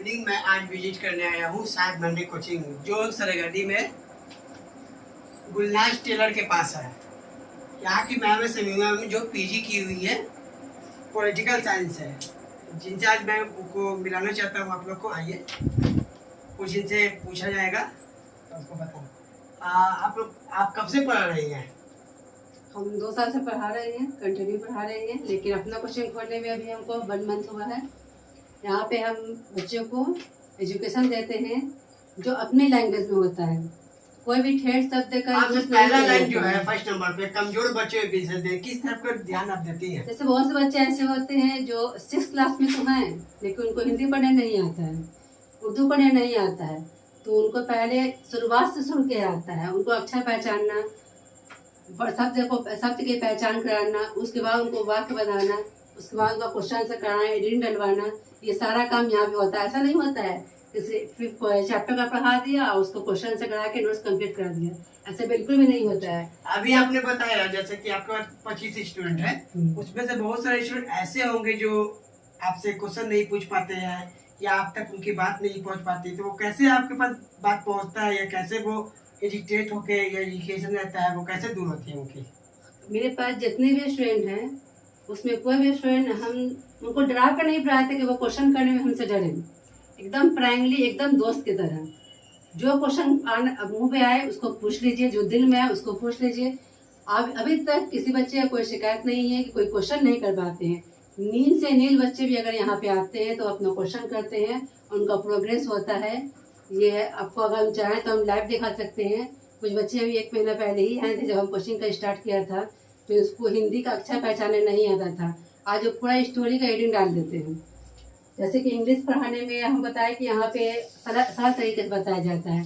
Evening मैं आज visit करने आया हूँ सात मंडे कोचिंग, जो सरगढ़ी में गुलनाज टेलर के पास है। यहाँ की मैम है समीमा मैम, जो पीजी की हुई है, पॉलिटिकल साइंस है, जिनसे आज मैं उनको मिलाना चाहता हूँ। आप लोग को आइए, कुछ इनसे पूछा जाएगा तो उसको बताओ। आप कब से पढ़ रही हैं? हम 2 साल से पढ़ा रहे हैं, कंटिन्यू पढ़ा रहे हैं, लेकिन अपना कोचिंग खोलने में अभी हमको 1 मंथ हुआ है। यहाँ पे हम बच्चों को एजुकेशन देते हैं जो अपनी लैंग्वेज में होता है। कोई भी ठेठ शब्द का यूज पहला लाइन जो है फर्स्ट नंबर पे कमजोर बच्चे किस तरफ का ध्यान आप देती हैं? जैसे बहुत से बच्चे ऐसे होते हैं जो 6th क्लास में तो हैं, लेकिन उनको हिंदी पढ़ने नहीं आता है, उर्दू पढ़ने नहीं आता है, तो उनको पहले शुरुआत से शुरू किया जाता है। उनको अक्षर पहचानना, शब्द की पहचान कराना, उसके बाद उनको वाक्य बनाना, उसके बाद उनका क्वेश्चन से कराना, एडिटिंग डलवाना, ये सारा काम यहाँ पे होता है। ऐसा नहीं होता है जैसे चैप्टर का पढ़ा दिया और उसको क्वेश्चन से करा के नोट्स कंप्लीट करा दिया, ऐसे बिल्कुल भी नहीं होता है। अभी आपने बताया जैसे कि आपके पास 25 स्टूडेंट है, उसमें से बहुत सारे स्टूडेंट ऐसे होंगे जो आपसे क्वेश्चन नहीं पूछ पाते हैं या आप तक उनकी बात नहीं पहुंच पाती, तो वो कैसे आपके पास बात पहुंचता है या कैसे वो इरिटेट होके या इरिटेशन रहता है, वो कैसे दूर होती है उनकी? मेरे पास जितने भी स्टूडेंट हैं उसमें कोई भी स्टूडेंट हम उनको डरा कर नहीं पढ़ाते कि वो क्वेश्चन करने में हमसे डरे। एकदम फ्रैंकली, एकदम दोस्त की तरह जो क्वेश्चन मुंह पे आए उसको पूछ लीजिए, जो दिल में आए उसको पूछ लीजिए। अब अभी तक किसी बच्चे का कोई शिकायत नहीं है कि कोई क्वेश्चन नहीं कर पाते हैं। नील से नील बच्चे भी अगर यहाँ पे आते हैं तो अपना क्वेश्चन करते हैं, उनका प्रोग्रेस होता है। ये है, आपको अगर हम चाहें तो हम लाइव दिखा सकते हैं। कुछ बच्चे अभी 1 महीना पहले ही आए थे जब हम कोचिंग का स्टार्ट किया था, तो उसको हिंदी का अक्षर पहचानने नहीं आता था। आज वो पूरा स्टोरी का एडिंग डाल देते हैं। जैसे कि इंग्लिश पढ़ाने में हम बताएं कि यहाँ पे सरल तरीके से बताया जाता है।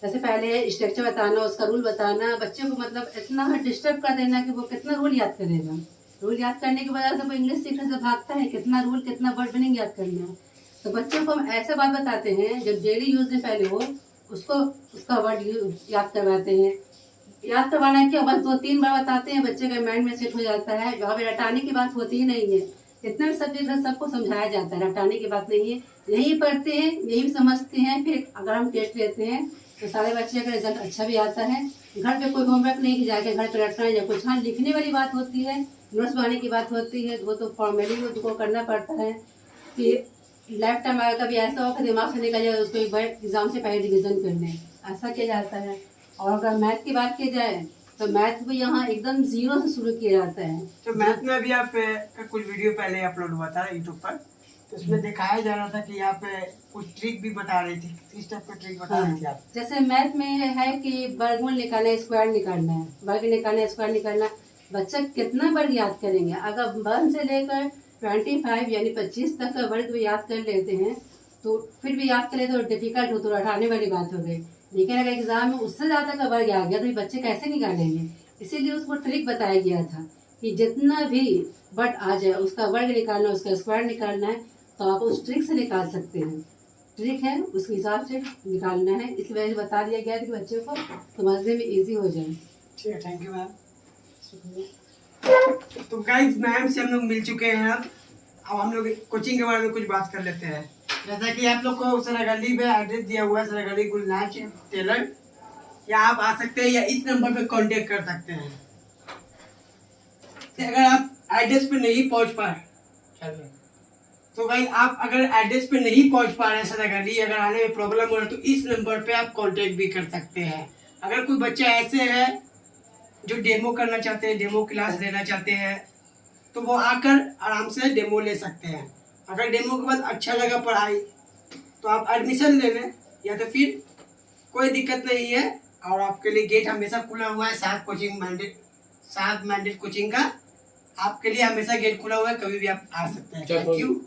जैसे पहले स्ट्रक्चर बताना, उसका रूल बताना, बच्चे को मतलब इतना डिस्टर्ब कर देना कि वो कितना रूल याद करेगा। रूल याद करने की वजह से वो इंग्लिश सीखने से भागता है, कितना रूल, कितना वर्ड मीनिंग याद करना है। तो बच्चों को हम ऐसे बात बताते हैं जो डेली यूज में पहले हो, उसको उसका वर्ड याद करवाते हैं। याद करवाना है कि बस 2-3 बार बताते हैं, बच्चे के माइंड में सेट हो जाता है। वहाँ पे रटाने की बात होती ही नहीं है। जितना भी सब्जेक्ट है सबको समझाया जाता है, रटाने की बात नहीं है। यही पढ़ते हैं, यही समझते हैं। फिर अगर हम टेस्ट लेते हैं तो सारे बच्चे का रिजल्ट अच्छा भी आता है। घर पे कोई होमवर्क नहीं कि जाके घर पे रटना है या कुछ। हाँ, लिखने वाली बात होती है, नोट्स बनाने की बात होती है, वो तो फॉर्मेली उनको करना पड़ता है कि लाइफ टाइम अगर कभी ऐसा हो कि दिमाग से निकल जाए, उसको एक बार एग्जाम से पहले रिविजन करने, ऐसा किया जाता है। और अगर मैथ की बात की जाए तो मैथ भी यहाँ एकदम 0 से शुरू किया जाता है। तो मैथ में अभी आप कुछ वीडियो पहले अपलोड हुआ था यूट्यूब पर, तो उसमें दिखाया जा रहा था कि आप कुछ ट्रिक भी बता रही थी, किस टाइप का ट्रिक बता रही थी आप? जैसे मैथ में है कि वर्गमूल निकालना है, स्क्वायर निकालना है, वर्ग निकालना है, स्क्वायर निकालना। बच्चा कितना वर्ग याद करेंगे? अगर 1 से लेकर 25 यानी 25 तक का वर्ग भी याद कर लेते हैं तो फिर भी याद करें तो डिफिकल्ट हो, तो रटाने वाली बात हो गई। लेकिन अगर एग्जाम में उससे ज्यादा का वर्ग आ गया तो बच्चे कैसे निकालेंगे? इसीलिए उसको ट्रिक बताया गया था कि जितना भी वर्ड आ जाए उसका वर्ग निकालना, उसका स्क्वायर निकालना है, तो आप उस ट्रिक से निकाल सकते हैं। ट्रिक है, उसके हिसाब से निकालना है। इस वजह से बता दिया गया था कि बच्चों को समझने में इजी हो जाए। ठीक है, थैंक यू मैम। तो गाइस, मैम से हम लोग मिल चुके हैं। अब हम लोग कोचिंग के बारे में कुछ बात कर लेते हैं। जैसा कि आप लोग को सरगढ़ी में एड्रेस दिया हुआ है, सरगढ़ी गुलनाज टेलर, या आप आ सकते हैं या इस नंबर पे कांटेक्ट कर सकते हैं। तो अगर आप एड्रेस पे नहीं पहुंच पाए, तो भाई आप अगर एड्रेस पे नहीं पहुंच पा रहे हैं सरगढ़ी, अगर आने में प्रॉब्लम हो रहा है, तो इस नंबर पे आप कांटेक्ट भी कर सकते हैं। अगर कोई बच्चे ऐसे हैं जो डेमो करना चाहते हैं, डेमो क्लास लेना चाहते हैं, तो वो आकर आराम से डेमो ले सकते हैं। अगर डेमो के बाद अच्छा लगा पढ़ाई तो आप एडमिशन ले लें, या तो फिर कोई दिक्कत नहीं है। और आपके लिए गेट हमेशा खुला हुआ है। सात मैंडेट कोचिंग का आपके लिए हमेशा गेट खुला हुआ है, कभी भी आप आ सकते हैं। Thank you.